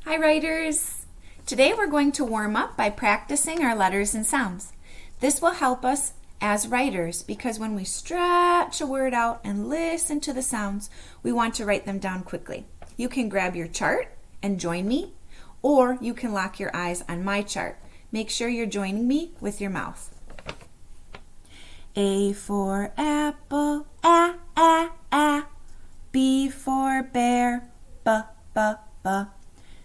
Hi writers! Today we're going to warm up by practicing our letters and sounds. This will help us as writers because when we stretch a word out and listen to the sounds, we want to write them down quickly. You can grab your chart and join me, or you can lock your eyes on my chart. Make sure you're joining me with your mouth. A for apple, A, A, A. B for bear, B, B, B.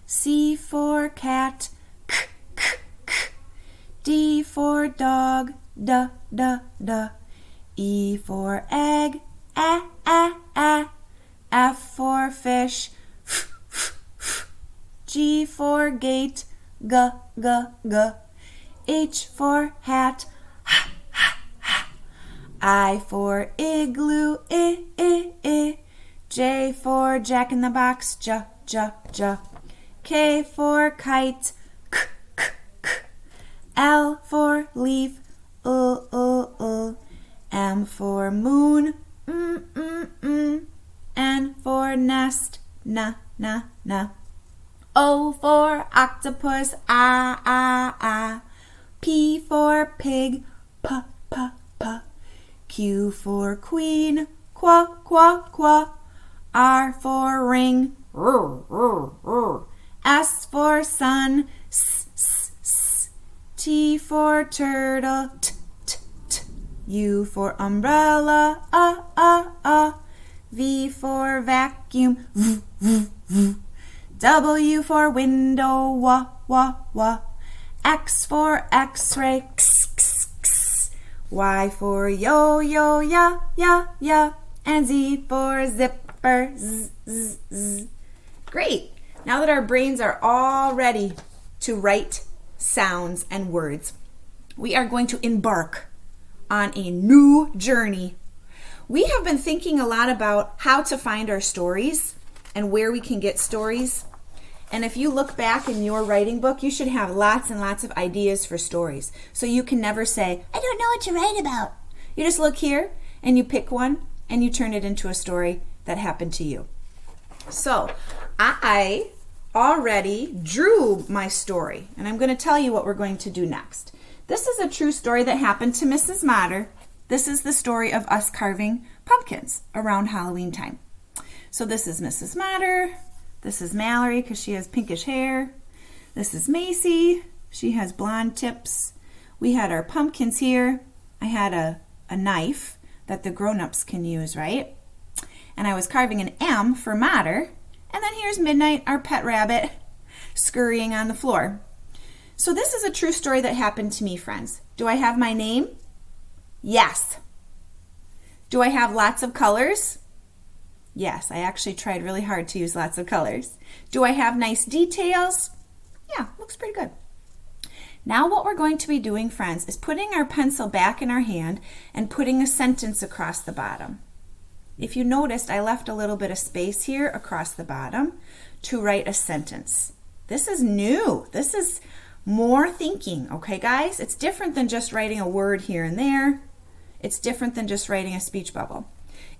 C for cat, K, K, K. D for dog, D, D, D. E for egg, A, A, A. F for fish, F, F, F. G for gate, G, G, G. H for hat, H, H, H. I for igloo, I, I, I. J for jack in the box, J, J, J. K for kite, K, K, K. L for leaf, M for moon, N for nest, N, N, N. O for octopus, A. P for pig, P, P, P. Q for queen, Qu, Qu, Qu. R for ring, R. S for sun, S, S, S. T for turtle, T, T, T. U for umbrella, V for vacuum, V, V, V. W for window, W, W, W. X for x-ray, X, X, X. Y for yo-yo, ya, ya, ya. And Z for zipper, Z, Z, Z. Great! Now that our brains are all ready to write sounds and words, we are going to embark on a new journey. We have been thinking a lot about how to find our stories and where we can get stories. And if you look back in your writing book, you should have lots and lots of ideas for stories. So you can never say, I don't know what to write about. You just look here and you pick one and you turn it into a story that happened to you. So I already drew my story, and I'm going to tell you what we're going to do next. This is a true story that happened to Mrs. Motter. This is the story of us carving pumpkins around Halloween time. So this is Mrs. Motter. This is Mallory because she has pinkish hair. This is Macy. She has blonde tips. We had our pumpkins here. I had a knife that the grown-ups can use, right? And I was carving an M for Motter. And then here's Midnight, our pet rabbit, scurrying on the floor. So this is a true story that happened to me, friends. Do I have my name? Yes. Do I have lots of colors? Yes, I actually tried really hard to use lots of colors. Do I have nice details? Yeah, looks pretty good. Now what we're going to be doing, friends, is putting our pencil back in our hand and putting a sentence across the bottom. If you noticed, I left a little bit of space here across the bottom to write a sentence. This is new. This is more thinking, okay, guys? It's different than just writing a word here and there. It's different than just writing a speech bubble.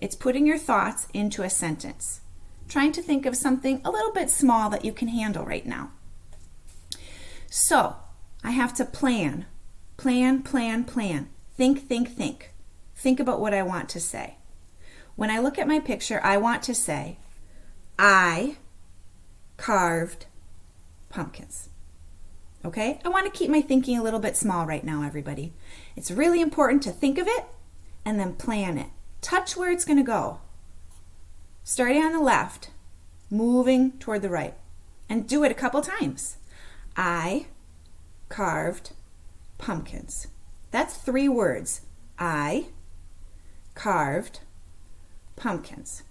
It's putting your thoughts into a sentence, trying to think of something a little bit small that you can handle right now. So, I have to plan. Plan, plan, plan. Think, think, think. Think about what I want to say. When I look at my picture, I want to say, I carved pumpkins. Okay? I want to keep my thinking a little bit small right now, everybody. It's really important to think of it and then plan it. Touch where it's going to go. Starting on the left, moving toward the right. And do it a couple times. I carved pumpkins. That's 3 words. I carved pumpkins.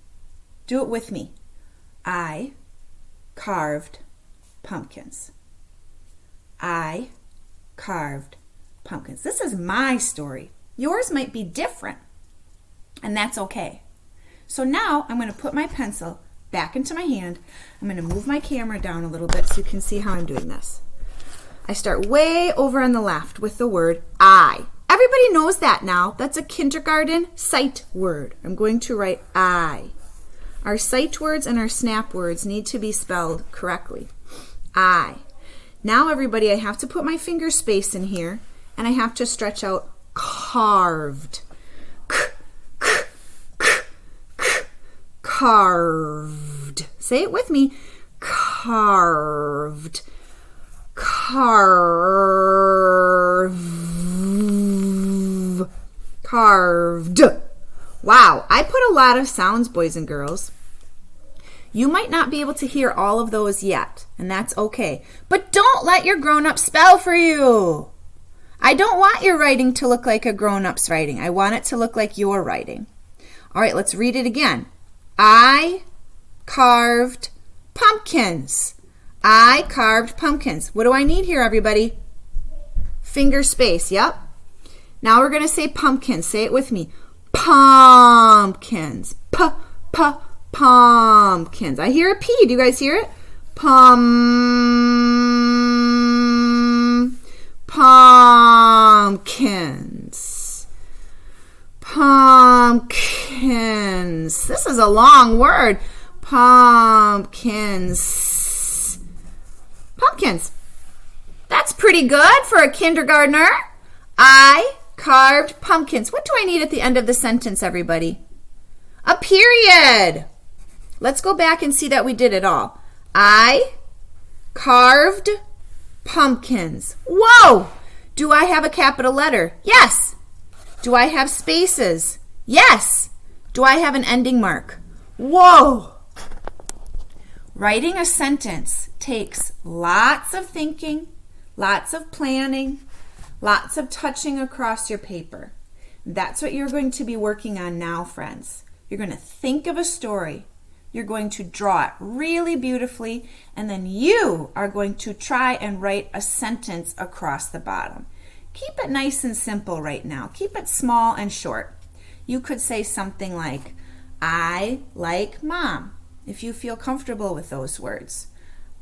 Do it with me. I carved pumpkins. I carved pumpkins. This is my story. Yours might be different, and that's okay. So now I'm going to put my pencil back into my hand. I'm going to move my camera down a little bit so you can see how I'm doing this. I start way over on the left with the word I. Everybody knows that now. That's a kindergarten sight word. I'm going to write I. Our sight words and our snap words need to be spelled correctly. I. Now, everybody, I have to put my finger space in here, and I have to stretch out carved. Carved. Say it with me. Carved. Carve. Carved. Wow, I put a lot of sounds, boys and girls. You might not be able to hear all of those yet, and that's okay. But don't let your grown-up spell for you. I don't want your writing to look like a grown-up's writing. I want it to look like your writing. All right, let's read it again. I carved pumpkins. I carved pumpkins. What do I need here, everybody? Finger space, yep. Now we're going to say pumpkins. Say it with me. Pumpkins. Pumpkins. I hear a P. Do you guys hear it? Pumpkins. Pumpkins. This is a long word. Pumpkins. Pumpkins. That's pretty good for a kindergartner. I carved pumpkins. What do I need at the end of the sentence, everybody? A period. Let's go back and see that we did it all. I carved pumpkins. Whoa! Do I have a capital letter? Yes. Do I have spaces? Yes. Do I have an ending mark? Whoa! Writing a sentence takes lots of thinking, lots of planning, lots of touching across your paper. That's what you're going to be working on now, friends. You're going to think of a story. You're going to draw it really beautifully, and then you are going to try and write a sentence across the bottom. Keep it nice and simple right now. Keep it small and short. You could say something like, I like mom, if you feel comfortable with those words.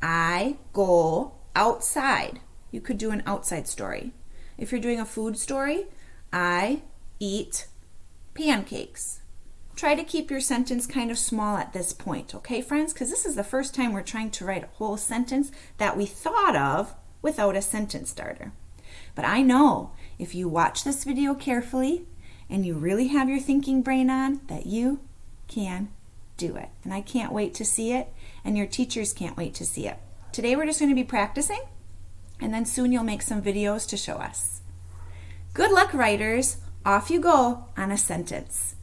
I go outside. You could do an outside story. If you're doing a food story, I eat pancakes. Try to keep your sentence kind of small at this point, okay, friends? Because this is the first time we're trying to write a whole sentence that we thought of without a sentence starter. But I know if you watch this video carefully and you really have your thinking brain on, that you can do it. And I can't wait to see it, and your teachers can't wait to see it. Today we're just going to be practicing, and then soon you'll make some videos to show us. Good luck, writers. Off you go on a sentence.